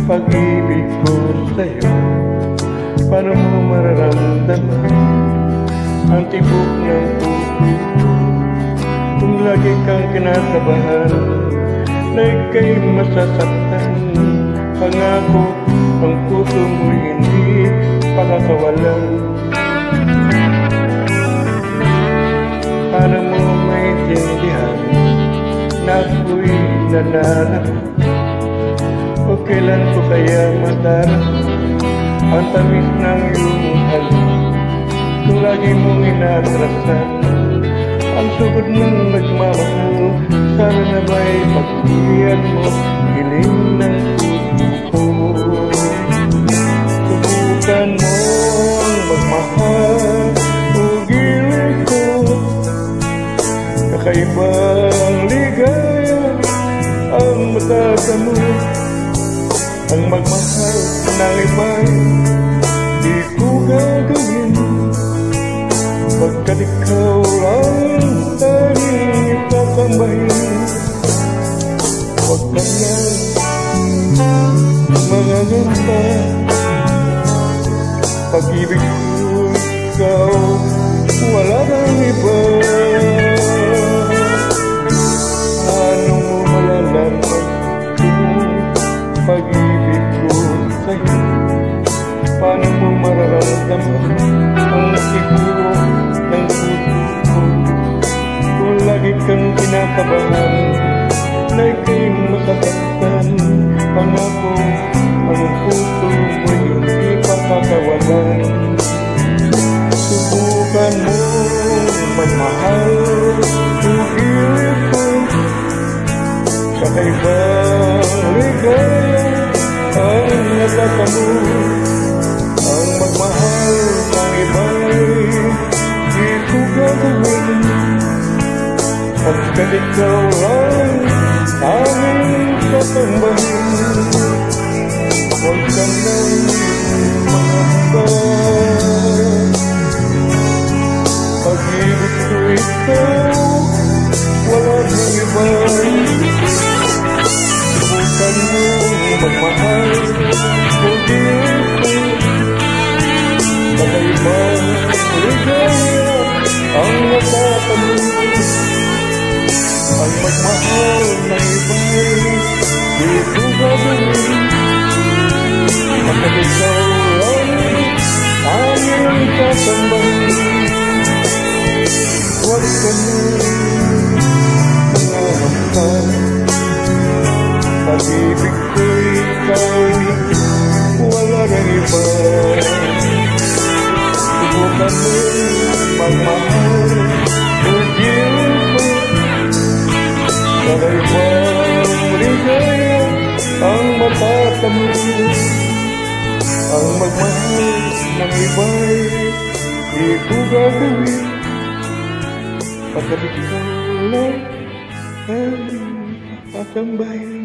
pag-ibig ko sa'yo. Paano mo mararamdaman ang tibok ng puso ko kung lagi kang kinakabahan na ika'y masasaktan? Pangako ang puso mo hindi pakakawalan. Para mo maintindihan na ako'y nananakot, o kailan ko kaya madarama ang tamis ng iyong halik kung lagi mong inaatrasan ang sugod ng nagmamahal. Sana na ba'y pagkiyan mo hiling ng puso ko? Subukan mo ang magmahal o gilid ko. Kakaibang ligaya ang matatamo, ang magmahal ng iba'y di ko gagawin, pagkat ikaw ang tanging itatambahin. Huwag ka nang mangangamba, pag-ibig ko ikaw, wala nang iba. Ano mo malalaman kung pag-ibig ko sa'yo? Paano mo mararamdaman ang siguro ng puso ko kung lagi kang kinakabahan na ika'y masasaktan? Pangako ang puso mo hindi pakakawalan. Subukan mo magmahal yung gilid ko. Kakaibang ligaya ang natatamo, ang magmahal ng iba'y di ko gagawin, pagkat ikaw lang aming tatambahin. Huwag ka nang mangamba, pag-ibig ko ikaw, wala nang iba. Subukan mo magmahal o gilid ko. Kakaibang ligaya ang natatamo, ang magmahal ng iba'y di ko gagawin, pagkat ikaw lang aming tatambahin. Huwag ka nang mangangamba, pag-ibig ko ikaw, wala nang iba. Subukan mo magmahal o gilid ko. Kakaibang ligaya ang matatamo, ang magmahal ng iba'y di ko gagawin, pagkat ikaw lang ang tatambahin.